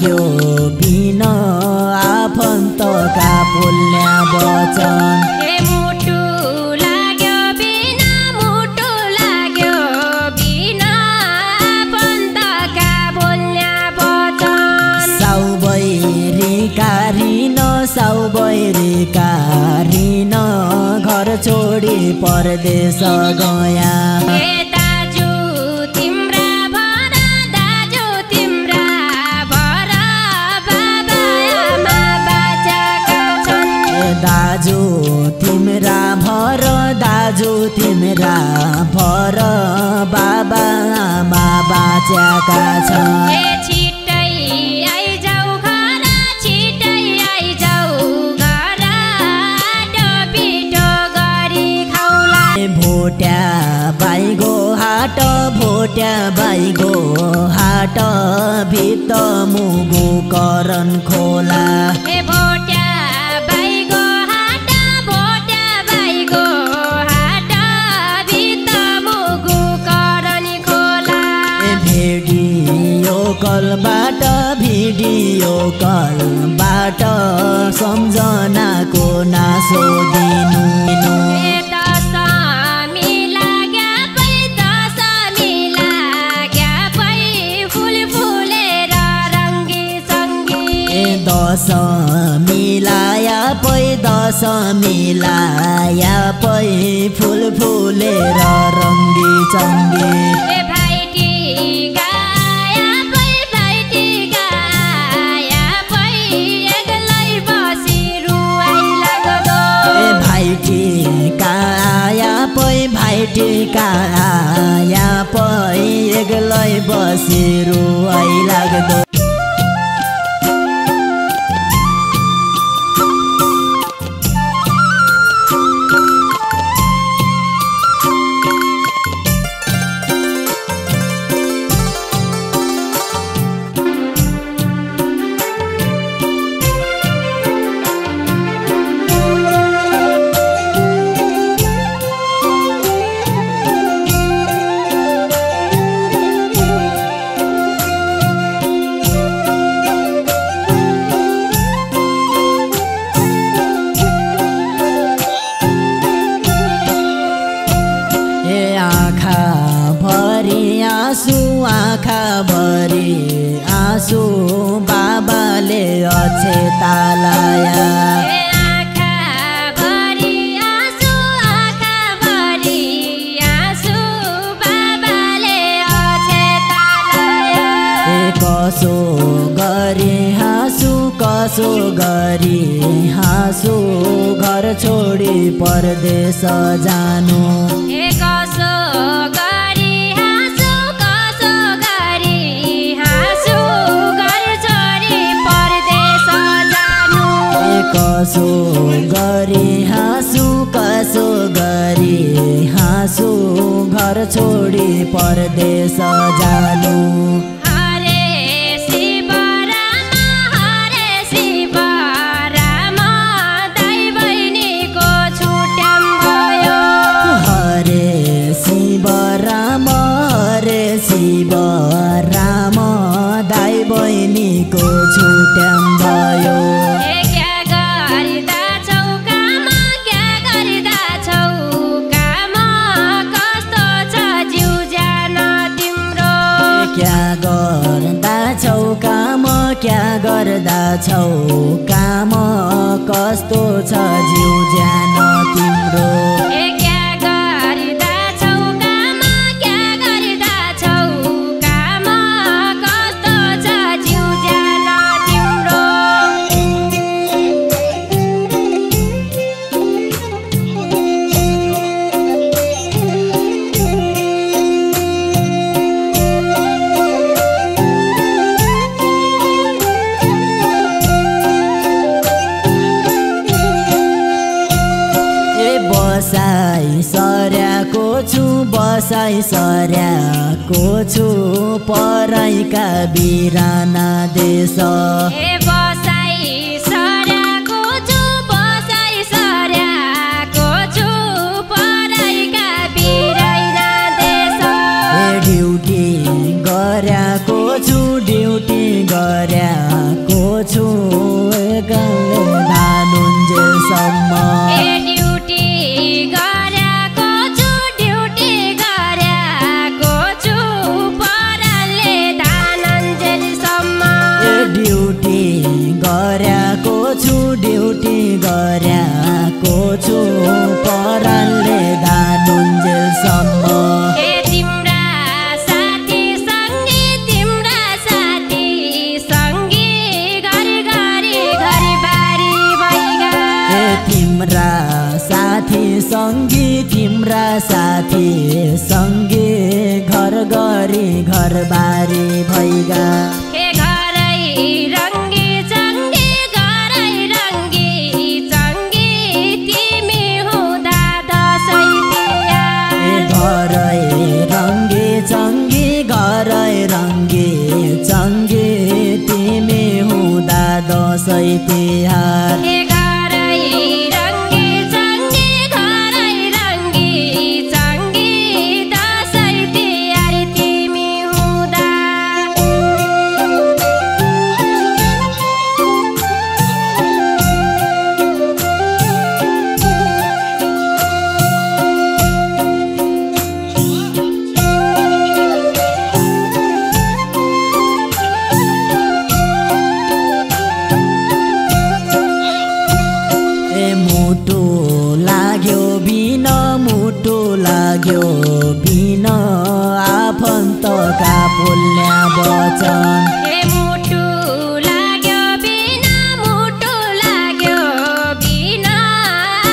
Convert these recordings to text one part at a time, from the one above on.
लाग्यो बिन आफन्तका बोल्ने वचन मुटु लाग्यो बिन आफन्तका बोल्ने वचन साउबैरी कारिन घर छोडी परदेश गया दाजु तिम्रा भर बाबा आमा बाँचेका छन् दाजु तिम्रा भर बाबा आमा बाँचेका छन् छिट्टै आइजाऊ घर पिठो गरी खाउला भोट्या बाइगो हाट भित्त मुगु करन खोला भोट्या बाइगो हाट भित्त मुगु करन खोला भिडियो कलबाट सम्झनाको नासो दिनु दस मिलाया पै फुल फुलेर रङ्गी चङ्गी भाइटी गाया पै एक्लै बसी रुवाई लाग्दो भाइटी काया पै एक्लै बसी रुवाई लाग्दो आँखाभरि आँसु बाबाले अक्षता लाया आँखाभरि आँसु बाबाले अक्षता लाया कसो गरी हाँसु घर छोडी परदेश जानु कसो गरी हाँसु घर छोडी परदेश जानु कसो गरी हाँसु घर छोडी परदेश जानु हरे शिव राम दाइ बहिनीको छुट्याम भयो हरे शिव राम दाइ बहिनीको छुट्याम भयो क्या गरिदा छौ काम कस्तो छ जिउ ज्यान तिम्रो क्या गर्दा छौ काम कस्तो छ जिउ ज्यान तिम्रो क्या गरिदा छौ काम कस्तो छ जिउ ज्यान तिम्रो बसाइ सर्याको छु पराइका बिराना देश बसाइ सर्याको छु पराइका बिराना देश ड्युटी गर्याको छु गरी घरबारी भइगा हे घरै रङ्गी चङ्गी घरै रङ्गी चङ्गी तिमी हुँदा दसैँ तिहार घरै रङ्गी चङ्गी घरै रङ्गी चङ्गी तिमी हुँदा दसैँ तिहार हे घरै रङ्गी चङ्गी घरै रङ्गी चङ्गी दसैँ तिहार तिमी हुँदा मुटु लाग्यो बिन मुटु लाग्यो बिन आफन्तका बोल्ने वचन हे मुटु लाग्यो बिन मुटु लाग्यो बिन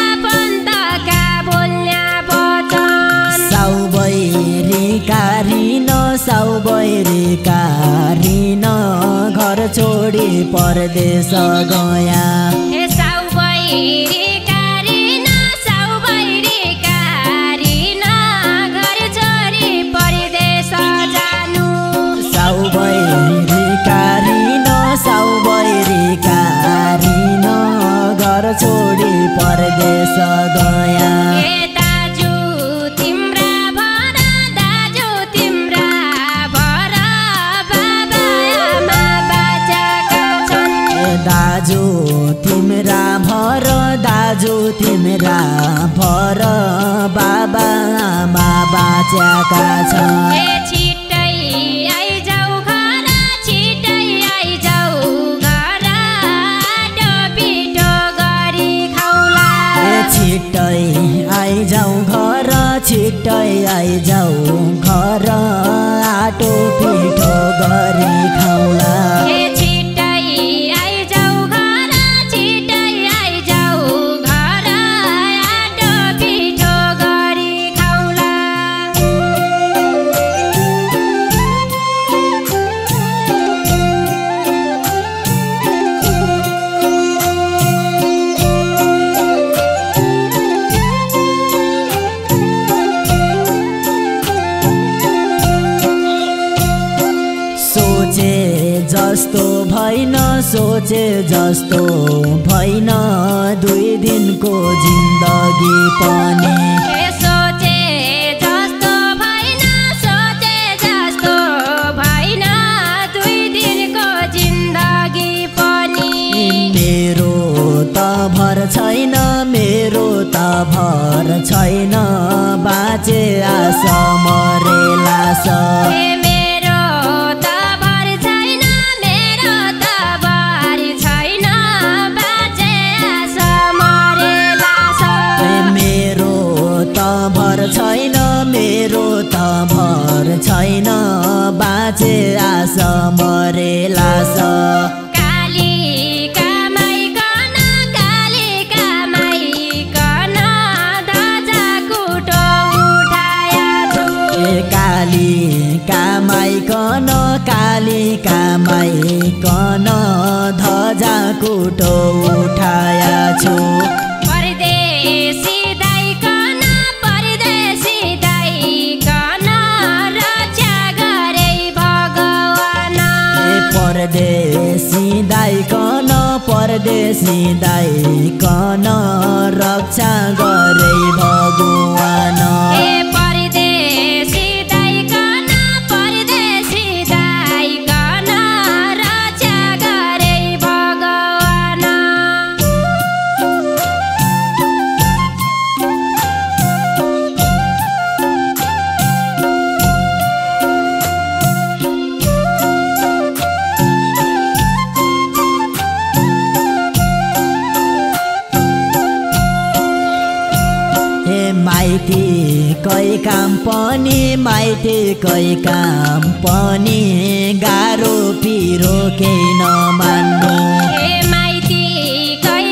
आफन्तका बोल्ने वचन साउबैरीका रिन घर छोडी परदेश गया हे साउबैरीका रिन घर छोडी परदेश जानु साउबैरीका रिन घर छोडी परदेश गया हे दाजु तिम्रा भर बाबा आमा बाचाका छन् दाजु तिम्रा भर बाबा आमा बाँचेका छन् हे छिट्टै आइजाऊ घर छिट्टै आइजाऊ घर आटो पिठो गरी खाउला छिट्टै आइजाऊ घर आटो पिठो गरी खाउला हे छिट्टै आइजाऊ घर छिट्टै आइजाऊ घर आटो पिठो गरी खाउला सोचे जस्तो भइन 2 दिनको जिन्दगी पनि हे सोचे जस्तो भइन 2 दिनको जिन्दगी पनि मेरो त भर छैन बाँचे आस मरेला हे मेरो त भर छैन बाँचे आस मरेला मेरो त भर छैन बाँचे आस मरेला काली कामाइकन ध्वजा कुटो उठाया छु काली कामाइकन ध्वजा कुटो उठाया छु परदेशी दाइकन रक्षा गरे भगवान परदेशी दाइकन रक्षा गरे भगवान हे परदेशी दाइकन रक्षा गरे भगवान माइतीकै काम पनि गाह्रो पिरो केही नमान्नु हे माइतीकै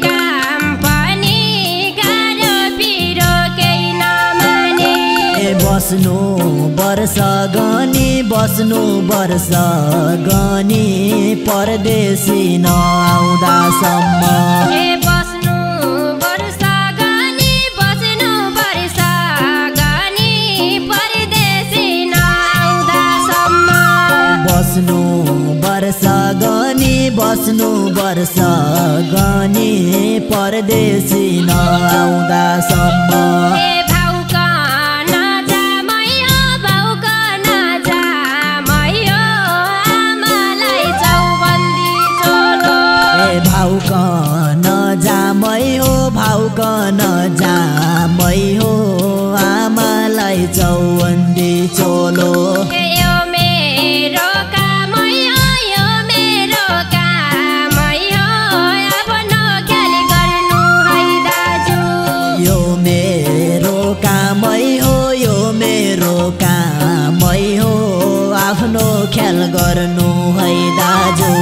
काम पनि गाह्रो पिरो केही नमाने बस्नु वर्ष गनी बस्नु वर्ष गनी परदेशी नआउँदासम्म बस्नु वर्ष गनी बस्नु वर्ष गनी परदेशी नआउँदासम्म बस्नु वर्ष गनी बस्नु वर्ष गनी परदेशी नआउँदासम्म भाउकन जामै हो भाउकन जामै हो आमालाई चौबन्दी चोलो यो मेरो कामै हो यो मेरो कामै हो आफ्नो ख्याल गर्नु है दाजु यो मेरो कामै हो यो मेरो कामै हो आफ्नो ख्याल गर्नु है दाजु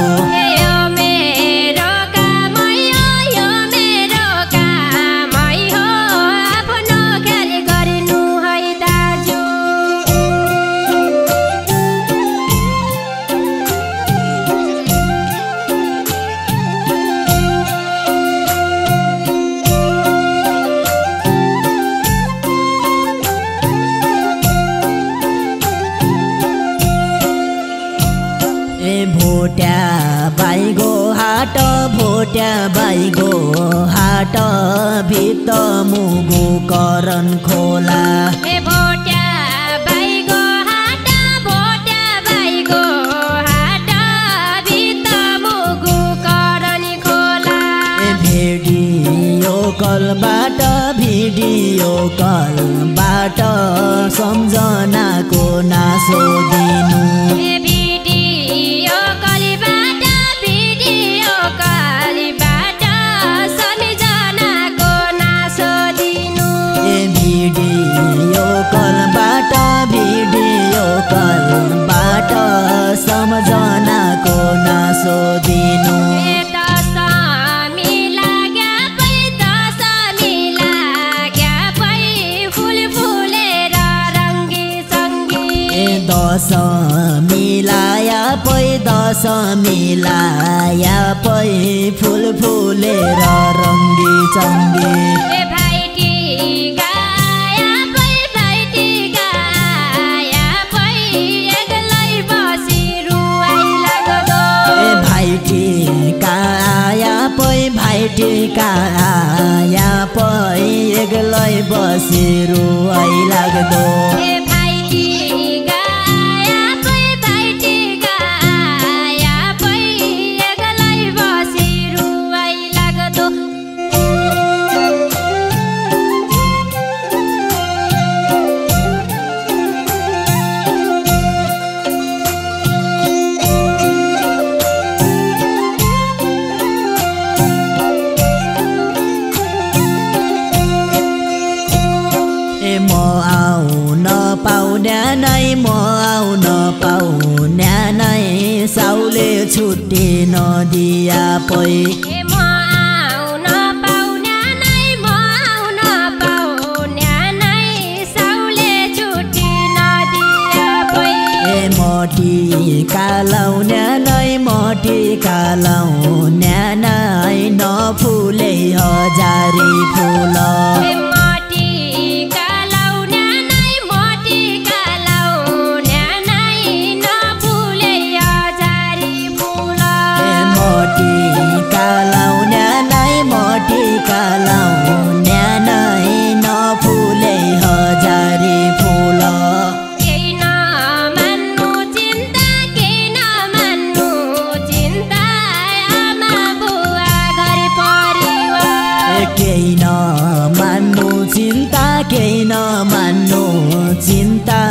भोट्या बाइगो हाट भोट्या बाइगो हाट भित्त मुगु करन खोला भोट्या बाइगो हाट भोट्या बाइगो हाट भित्त मुगु करन खोला भिडियो कलबाट भिडियो कलबाट सम्झनाको नासो दिनु भिडियो कलबाट सम्झनाको नासो दिनु दस मिलाया पै दस मिलाया पै फुल फुलेर रङ्गी चङ्गी भाइटिका आया पै एक्लै बसेर रुवाई लाग्दो म आउन पाउन्या नै साउले छुट्टी नदिया पै म आउन पाउन्या नै साउले छुट्टी नदिया पै मटिका लाउन्या नै नफुले हजारी फुल लाउन्या नै नफुले हजारी फुल केही नमान्नु चिन्ता आमा बुवा घर परिवार केही नमान्नु चिन्ता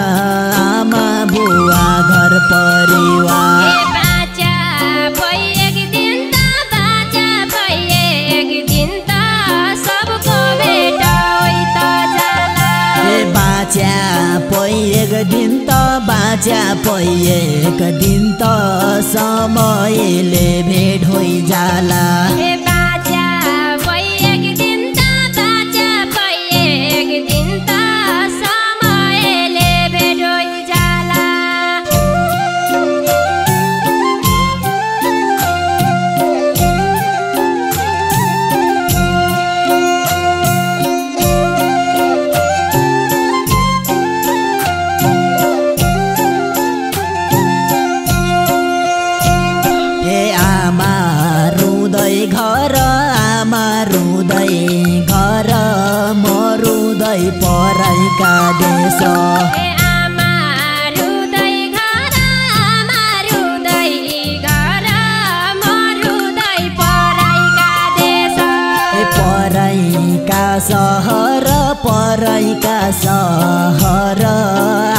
आमा बुवा घर परिवार बाचा पै एक दिन त समयले भेट होइजाला बाचा पै एक दिन त समयले पराइका देश ए आमा रुँदै घर आमा रुँदै घर म रुँदै पराइका देश पराइका सहर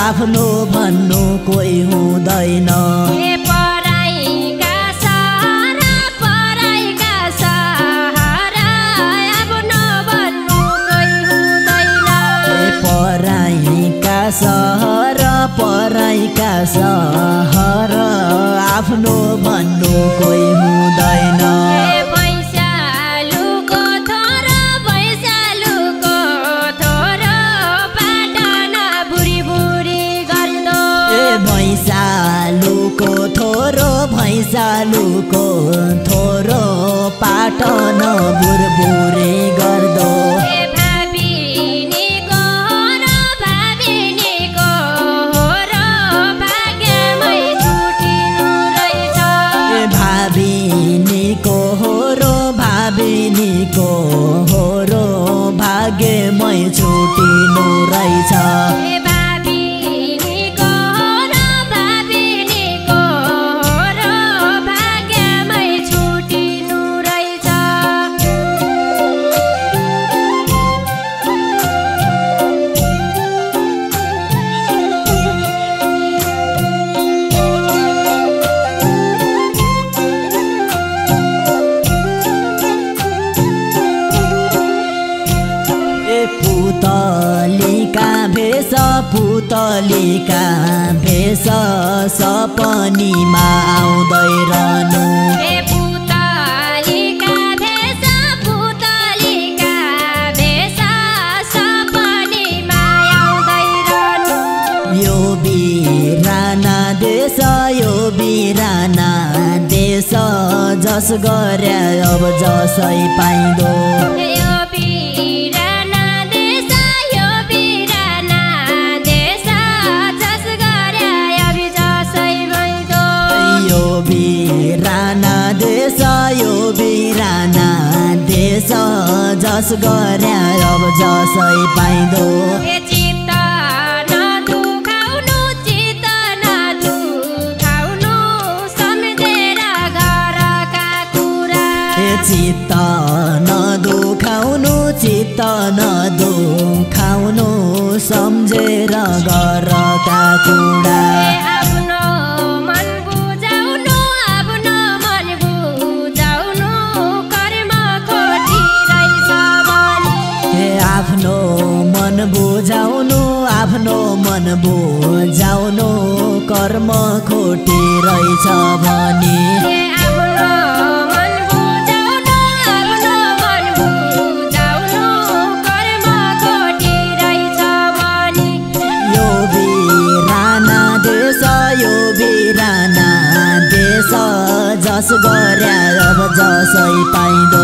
आफ्नो भन्नु कोही हुँदैन ए पराइका सहर आफ्नो भन्नु कोही हुँदैन पराइका सहर आफ्नो भन्नु कोही हुँदैन ए भैँसालुको थोरो पाटन बुढी बुढी गर्दो भैँसालुको थोरो पाटन बुरबुरे गर्दो ए भाबिनीको होरो भाग्यमै छुटिनु रहेछ भाबिनीको होरो भाग्यमै छुटिनु रहेछ ए भाबिनीको होरो भाग्यमै छुटिनु रहेछ पुतलीका भेष सपनीमा आउँदै रहनु ए पुतलीका भेष सपनीमा आउँदै रहनु यो बिराना देश जस गर्या अब जसै पाइँदो यो बिराना देश जस गरे अभि जसै भइदो यो बिराना देश जस गर्या अब जसै पाइँदो ए चित्त नदुखाउनु सम्झेर घरका कुरा चित्त नदुखाउनु सम्झेर घरका कुरा आफ्नो मन बुझाउनु कर्म खोटी रहेछ भनी आफ्नो मन बुझाउनु कर्म खोटी रहेछ भनी ए आफ्नो मन बुझाउनु कर्म खोटी रहेछ भनी यो बिराना देश जस गर्या अब जसै पाइँदो